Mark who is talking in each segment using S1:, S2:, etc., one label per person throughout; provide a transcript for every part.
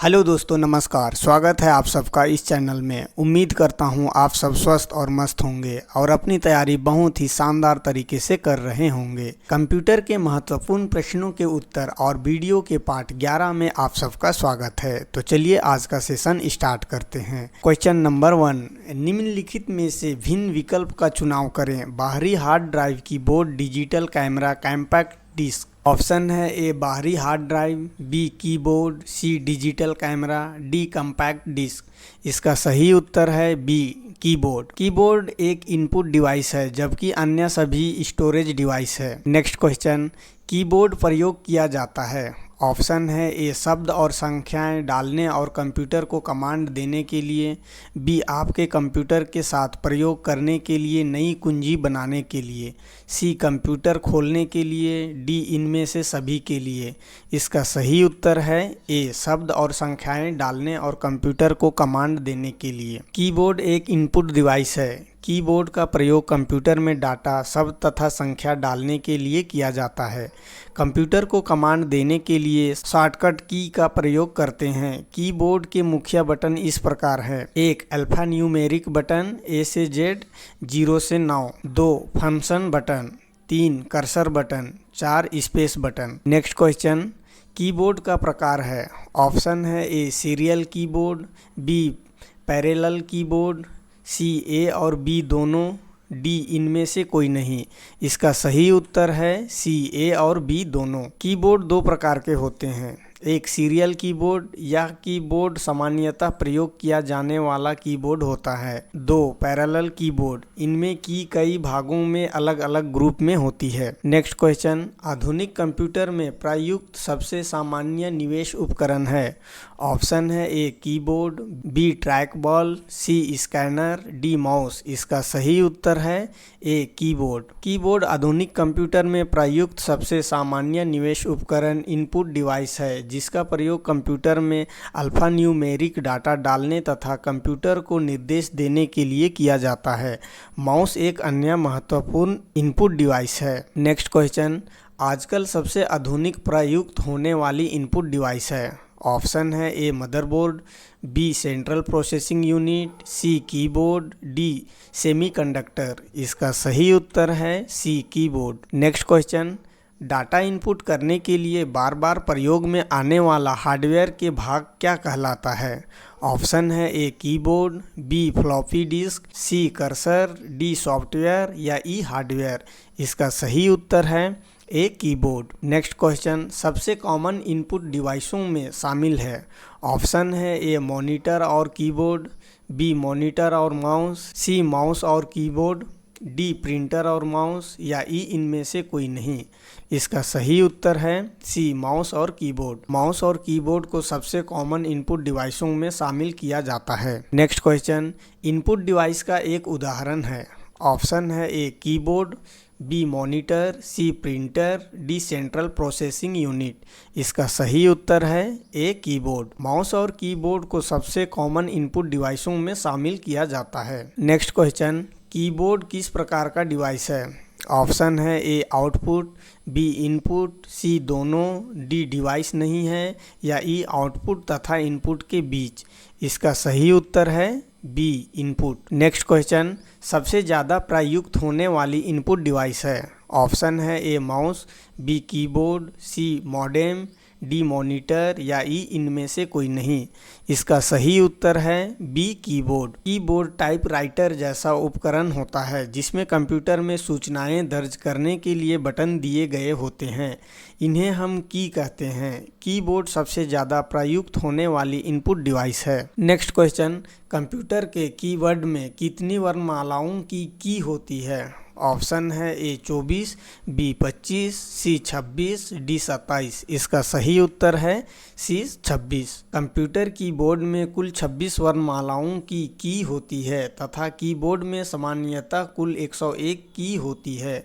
S1: Hello दोस्तों, नमस्कार। स्वागत है आप सबका इस चैनल में। उम्मीद करता हूं आप सब स्वस्थ और मस्त होंगे और अपनी तैयारी बहुत ही शानदार तरीके से कर रहे होंगे। कंप्यूटर के महत्वपूर्ण प्रश्नों के उत्तर और वीडियो के पार्ट 11 में आप सबका स्वागत है। तो चलिए आज का सेशन स्टार्ट करते हैं। क्वेश्चन नंबर 1, निम्नलिखित में से भिन्न विकल्प का चुनाव करें। बाहरी hard drive, keyboard, digital camera, compact disc. Option है ए बाहरी hard drive, B keyboard, C digital camera, D compact disc. इसका सही उत्तर है बी कीबोर्ड। कीबोर्ड एक इनपुट डिवाइस है जबकि अन्य सभी स्टोरेज डिवाइस है। नेक्स्ट क्वेश्चन, कीबोर्ड प्रयोग किया जाता है। ऑप्शन है ए शब्द और संख्याएं डालने और कंप्यूटर को कमांड देने के लिए, बी आपके कंप्यूटर के साथ प्रयोग करने के लिए नई कुंजी बनाने के लिए, सी कंप्यूटर खोलने के लिए, डी इनमें से सभी के लिए। इसका सही उत्तर है ए शब्द और संख्याएं डालने और कंप्यूटर को कमांड देने के लिए। कीबोर्ड एक इनपुट डिवाइस है। कीबोर्ड का प्रयोग कंप्यूटर में डाटा, शब्द तथा संख्या डालने के लिए किया जाता है। कंप्यूटर को कमांड देने के लिए शॉर्टकट की का प्रयोग करते हैं। कीबोर्ड के मुख्य बटन इस प्रकार हैं। 1 अल्फा न्यूमेरिक बटन ए से जेड 0 से 9, 2 function button, 3 cursor button, 4 space button. Next question, keyboard का प्रकार है। ऑप्शन है A serial keyboard, B parallel keyboard, C A और बी दोनों, डी इनमें से कोई नहीं। इसका सही उत्तर है सी ए और बी दोनों। कीबोर्ड दो प्रकार के होते हैं। एक सीरियल कीबोर्ड, यह कीबोर्ड सामान्यतः प्रयोग किया जाने वाला कीबोर्ड होता है। 2 पैरेलल कीबोर्ड, इनमें की कई भागों में अलग अलग ग्रुप में होती है। नेक्स्ट क्वेश्चन, आधुनिक कंप्यूटर में प्रयुक्त सबसे सामान्य निवेश उपकरण है। ऑप्शन है A keyboard, B track ball, C scanner, D mouse. इसका सही उत्तर है ए कीबोर्ड। कीबोर्ड आधुनिक कंप्यूटर में प्रयुक्त सबसे सामान्य निवेश उपकरण इनपुट डिवाइस है जिसका प्रयोग कंप्यूटर में अल्फा न्यूमेरिक डाटा डालने तथा कंप्यूटर को निर्देश देने के लिए किया जाता है। माउस एक अन्य महत्वपूर्ण इनपुट डिवाइस है। नेक्स्ट क्वेश्चन, आजकल सबसे आधुनिक प्रयुक्त होने वाली इनपुट डिवाइस है। ऑप्शन है A motherboard, B central processing unit, C keyboard, D semiconductor. इसका सही उत्तर है C keyboard. Next question, data input करने के लिए बार बार प्रयोग में आने वाला हार्डवेयर के भाग क्या कहलाता है। ऑप्शन है A keyboard, B floppy disk, C cursor, D software या ई हार्डवेयर। इसका सही उत्तर है ए कीबोर्ड। नेक्स्ट क्वेश्चन, सबसे कॉमन इनपुट डिवाइसों में शामिल है। ऑप्शन है ए मॉनिटर और कीबोर्ड, बी मॉनिटर और माउस, सी माउस और कीबोर्ड, डी प्रिंटर और माउस या ई इनमें से कोई नहीं। इसका सही उत्तर है सी माउस और कीबोर्ड। माउस और कीबोर्ड को सबसे कॉमन इनपुट डिवाइसों में शामिल किया जाता है। नेक्स्ट क्वेश्चन, इनपुट डिवाइस का एक उदाहरण है। ऑप्शन है A keyboard, B monitor, C printer, D central processing unit. इसका सही उत्तर है ए कीबोर्ड। माउस और कीबोर्ड को सबसे कॉमन इनपुट डिवाइसों में शामिल किया जाता है। नेक्स्ट क्वेश्चन, कीबोर्ड किस प्रकार का डिवाइस है। ऑप्शन है ए आउटपुट, बी इनपुट, सी दोनों, डी डिवाइस नहीं है या ई आउटपुट तथा इनपुट के बीच। इसका सही उत्तर है बी इनपुट। नेक्स्ट क्वेश्चन, सबसे ज़्यादा प्रयुक्त होने वाली इनपुट डिवाइस है। ऑप्शन है A mouse, B keyboard, C modem, D monitor या ई इनमें से कोई नहीं। इसका सही उत्तर है बी कीबोर्ड। कीबोर्ड टाइपराइटर जैसा उपकरण होता है जिसमें कंप्यूटर में सूचनाएं दर्ज करने के लिए बटन दिए गए होते हैं। इन्हें हम की कहते हैं। कीबोर्ड सबसे ज़्यादा प्रयुक्त होने वाली इनपुट डिवाइस है। नेक्स्ट क्वेश्चन, कंप्यूटर के कीवर्ड में कितनी वर्णमालाओं की होती है। ऑप्शन है ए 24, बी 25, सी 26, डी 27। इसका सही उत्तर है सी 26। कंप्यूटर कीबोर्ड में कुल 26 वर्णमालाओं की होती है तथा कीबोर्ड में सामान्यतः कुल 101 की होती है।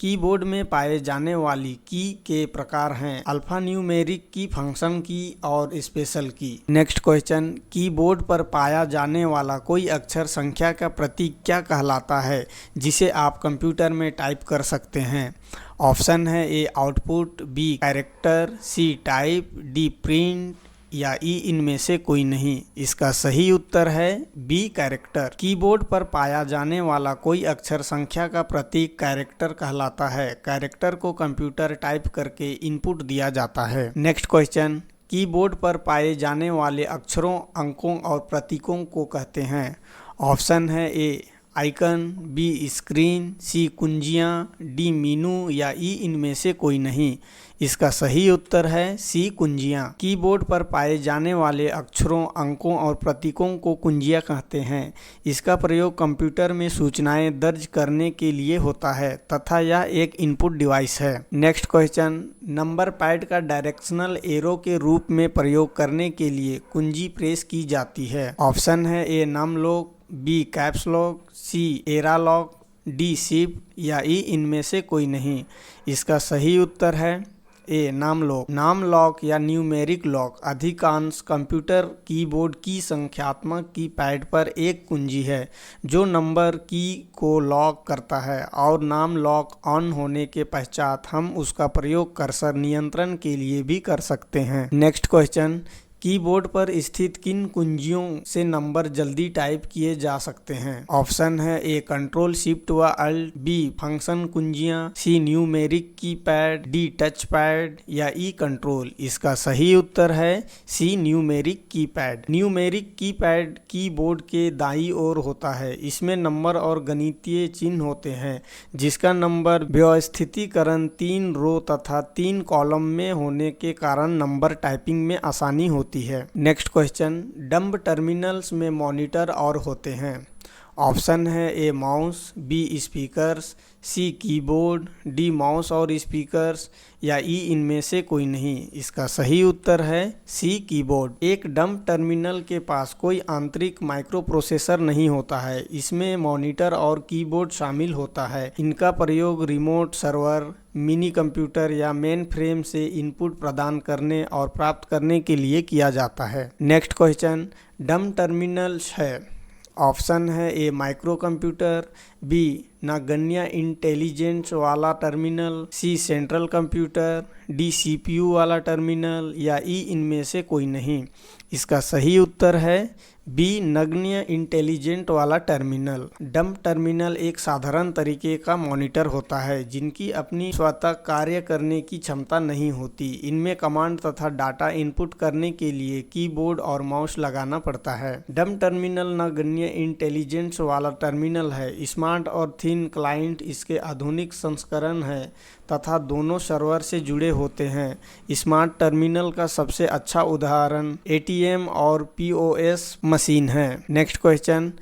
S1: कीबोर्ड में पाए जाने वाली की के प्रकार हैं अल्फा न्यूमेरिक की, फंक्शन की और स्पेशल की। नेक्स्ट क्वेश्चन, कीबोर्ड पर पाया जाने वाला कोई अक्षर संख्या का प्रतीक क्या कहलाता है जिसे आप कंप्यूटर में टाइप कर सकते हैं। ऑप्शन है A output, B character, C type, D print या ई इनमें से कोई नहीं। इसका सही उत्तर है बी कैरेक्टर। कीबोर्ड पर पाया जाने वाला कोई अक्षर संख्या का प्रतीक कैरेक्टर कहलाता है। कैरेक्टर को कंप्यूटर टाइप करके इनपुट दिया जाता है। नेक्स्ट क्वेश्चन, कीबोर्ड पर पाए जाने वाले अक्षरों, अंकों और प्रतीकों को कहते हैं। ऑप्शन है ए आइकन, बी स्क्रीन, सी कुंजियाँ, डी मीनू या ई इनमें से कोई नहीं। इसका सही उत्तर है सी कुंजियाँ। कीबोर्ड पर पाए जाने वाले अक्षरों, अंकों और प्रतीकों को कुंजियाँ कहते हैं। इसका प्रयोग कंप्यूटर में सूचनाएं दर्ज करने के लिए होता है तथा यह एक इनपुट डिवाइस है। नेक्स्ट क्वेश्चन, नंबर पैड का डायरेक्शनल एरो के रूप में प्रयोग करने के लिए कुंजी प्रेस की जाती है। ऑप्शन है A num lock, B caps lock, C era lock, D shift या ई इनमें से कोई नहीं। इसका सही उत्तर है ए नाम लॉक। नाम लॉक या न्यूमेरिक लॉक अधिकांश कंप्यूटर कीबोर्ड की संख्यात्मक कीपैड पर एक कुंजी है जो नंबर की को लॉक करता है और नाम लॉक ऑन होने के पश्चात हम उसका प्रयोग कर्सर नियंत्रण के लिए भी कर सकते हैं। नेक्स्ट क्वेश्चन, कीबोर्ड पर स्थित किन कुंजियों से नंबर जल्दी टाइप किए जा सकते हैं। ऑप्शन है ए कंट्रोल शिफ्ट व अल्ट, बी फंक्शन कुंजियां, C numeric keypad, D touch pad या ई कंट्रोल। इसका सही उत्तर है C numeric keypad. Numeric keypad keyboard के दाईं ओर होता है। इसमें नंबर और गणितीय चिन्ह होते हैं जिसका नंबर व्यवस्थितीकरण 3 रो तथा 3 कॉलम में होने के कारण नंबर टाइपिंग में आसानी होती है। नेक्स्ट क्वेश्चन, डंब टर्मिनल्स में मॉनिटर और होते हैं। ऑप्शन है A mouse, B speakers, C keyboard, D mouse और स्पीकर्स या ई इनमें से कोई नहीं। इसका सही उत्तर है सी कीबोर्ड। एक डंब टर्मिनल के पास कोई आंतरिक माइक्रो प्रोसेसर नहीं होता है। इसमें मॉनिटर और कीबोर्ड शामिल होता है। इनका प्रयोग रिमोट सर्वर, मिनी कंप्यूटर या मेन फ्रेम से इनपुट प्रदान करने और प्राप्त करने के लिए किया जाता है। नेक्स्ट क्वेश्चन, डंब टर्मिनल्स है। ऑप्शन है ए माइक्रो कंप्यूटर, बी नगण्य इंटेलिजेंस वाला terminal, C central computer, D CPU वाला टर्मिनल या ई इनमें से कोई नहीं। इसका सही उत्तर है बी नगण्य इंटेलिजेंट वाला टर्मिनल। डंब टर्मिनल एक साधारण तरीके का मॉनिटर होता है जिनकी अपनी स्वतः कार्य करने की क्षमता नहीं होती। इनमें कमांड तथा डाटा इनपुट करने के लिए कीबोर्ड और माउस लगाना पड़ता है। डंब टर्मिनल नगण्य इंटेलिजेंस वाला टर्मिनल है। स्मार्ट और थिन क्लाइंट इसके आधुनिक संस्करण है तथा दोनों सर्वर से जुड़े होते हैं। स्मार्ट टर्मिनल का सबसे अच्छा उदाहरण एटीएम और पीओएस मशीन है। नेक्स्ट क्वेश्चन,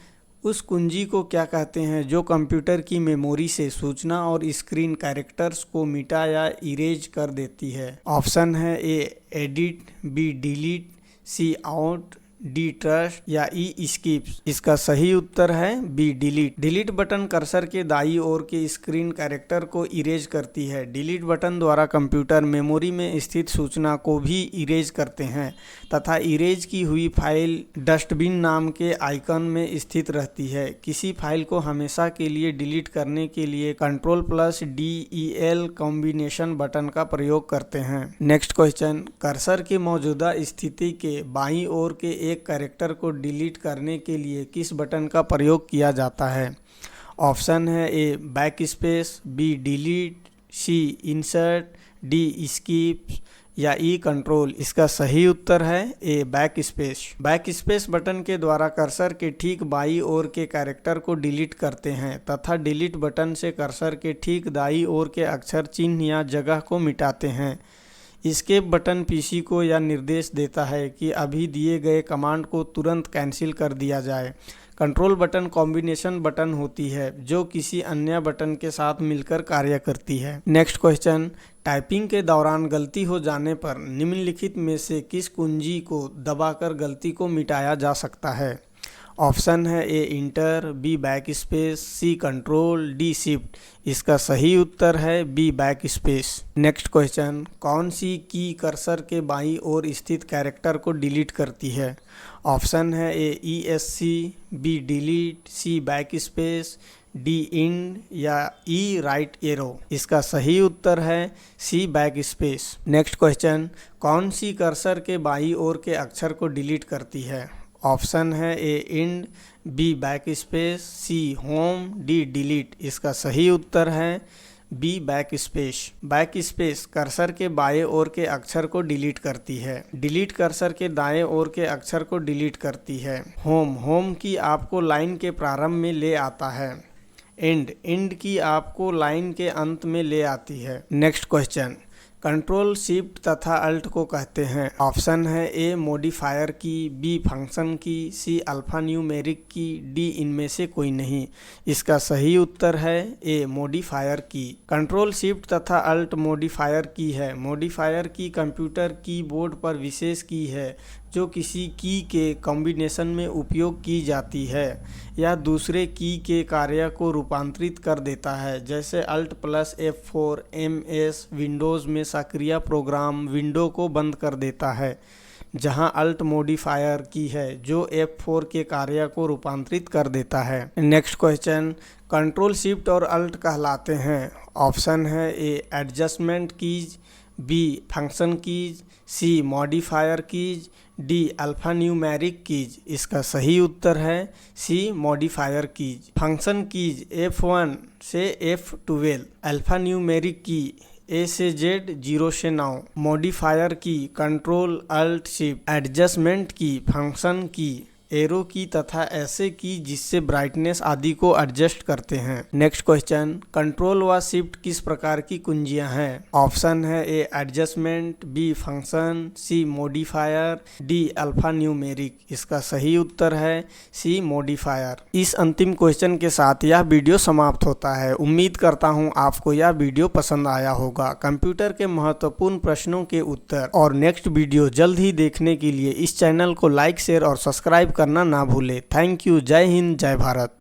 S1: उस कुंजी को क्या कहते हैं जो कंप्यूटर की मेमोरी से सूचना और स्क्रीन कैरेक्टर्स को मिटा या इरेज कर देती है। ऑप्शन है A edit, B delete, C out, D trust या ई स्किप्स। इसका सही उत्तर है B delete. Delete button cursor के दाईं ओर के स्क्रीन कैरेक्टर को इरेज करती है। डिलीट बटन द्वारा कंप्यूटर मेमोरी में स्थित सूचना को भी इरेज करते हैं तथा इरेज की हुई फाइल डस्टबिन नाम के आइकन में स्थित रहती है। किसी फाइल को हमेशा के लिए डिलीट करने के लिए Ctrl+DEL कॉम्बिनेशन बटन का प्रयोग करते हैं। नेक्स्ट क्वेश्चन, कर्सर की मौजूदा स्थिति के बाईं ओर के एक कैरेक्टर को डिलीट करने के लिए किस बटन का प्रयोग किया जाता है। ऑप्शन है A backspace, B delete, C insert, D skip या ई कंट्रोल। इसका सही उत्तर है A backspace. Backspace button के द्वारा कर्सर के ठीक बाईं ओर के कैरेक्टर को डिलीट करते हैं तथा डिलीट बटन से कर्सर के ठीक दाईं ओर के अक्षर, चिन्ह या जगह को मिटाते हैं। एस्केप बटन पीसी को यह निर्देश देता है कि अभी दिए गए कमांड को तुरंत कैंसिल कर दिया जाए। कंट्रोल बटन कॉम्बिनेशन बटन होती है जो किसी अन्य बटन के साथ मिलकर कार्य करती है। नेक्स्ट क्वेश्चन, टाइपिंग के दौरान गलती हो जाने पर निम्नलिखित में से किस कुंजी को दबाकर गलती को मिटाया जा सकता है। ऑप्शन है A enter, B backspace, C control, D shift. इसका सही उत्तर है B backspace. Next question, कौन सी की कर्सर के बाईं ओर स्थित कैरेक्टर को डिलीट करती है। ऑप्शन है ए ESC, बी डिलीट, सी बैक स्पेस, डी इंड या ई राइट एरो। इसका सही उत्तर है सी बैक स्पेस। नेक्स्ट क्वेश्चन, कौन सी कर्सर के बाईं ओर के अक्षर को डिलीट करती है? ऑप्शन है A end, B backspace, C home, D delete. इसका सही उत्तर है B backspace. Backspace cursor के बाएं ओर के अक्षर को डिलीट करती है। डिलीट कर्सर के दाएं ओर के अक्षर को डिलीट करती है। होम की आपको लाइन के प्रारंभ में ले आता है। एंड की आपको लाइन के अंत में ले आती है। नेक्स्ट क्वेश्चन, कंट्रोल शिफ्ट तथा अल्ट को कहते हैं। ऑप्शन है ए मॉडिफायर की, बी फंक्शन की, सी अल्फा न्यूमेरिक की, डी इनमें से कोई नहीं। इसका सही उत्तर है ए मॉडिफायर की। कंट्रोल शिफ्ट तथा अल्ट मॉडिफायर की है। मॉडिफायर की कंप्यूटर कीबोर्ड पर विशेष की है जो किसी की के कॉम्बिनेशन में उपयोग की जाती है या दूसरे की के कार्य को रूपांतरित कर देता है, जैसे alt plus F4 MS Windows में सक्रिय प्रोग्राम विंडो को बंद कर देता है, जहां अल्ट मॉडिफायर की है जो F4 के कार्य को रूपांतरित कर देता है। नेक्स्ट क्वेश्चन, कंट्रोल शिफ्ट और अल्ट कहलाते हैं। ऑप्शन है A adjustment keys, B function keys, C modifier keys, D alphanumeric keys. इसका सही उत्तर है C modifier keys. Function keys F1 से F12, alphanumeric key A से Z 0 से 9, modifier key control alt shift, adjustment key, function key, arrow key तथा ऐसे की जिससे ब्राइटनेस आदि को एडजस्ट करते हैं। नेक्स्ट क्वेश्चन, कंट्रोल व शिफ्ट किस प्रकार की कुंजियां हैं? ऑप्शन है A adjustment, B function, C modifier, D alpha numeric. इसका सही उत्तर है सी मॉडिफायर। इस अंतिम क्वेश्चन के साथ यह वीडियो समाप्त होता है। उम्मीद करता हूं आपको यह वीडियो पसंद आया होगा। कंप्यूटर के महत्वपूर्ण प्रश्नों के उत्तर और नेक्स्ट वीडियो जल्द ही देखने के लिए इस चैनल को लाइक, शेयर और सब्सक्राइब करना ना भूले। Thank you. जय हिंद, जय भारत।